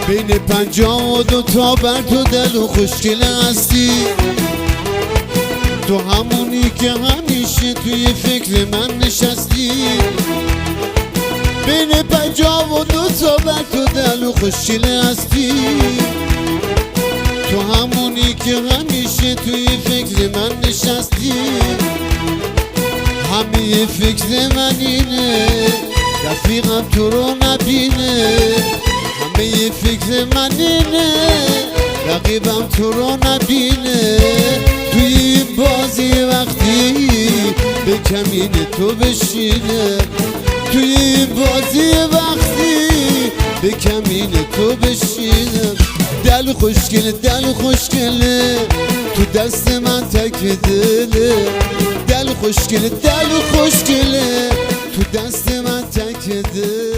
بین 52 تا بر تو دل و خوشگل هستی. تو همونی که همیشه توی فکر من نشستی. بین 52 تا بر تو دل و خوشگل هستی. تو همونی که همیشه توی فکر من نشستی. همه فکر من اینه رفیقم تو رو نبینه. همه فکر من اینه رقیبم تو رو نبینه. توی این بازی وقتی به کمین تو بشینه. توی این بازی وقتی به کمین تو بشینه. دل خوشگله دل خوشگله تو دست من تک دله. دل خوشگله دل خوشگله تو دست من تک دله.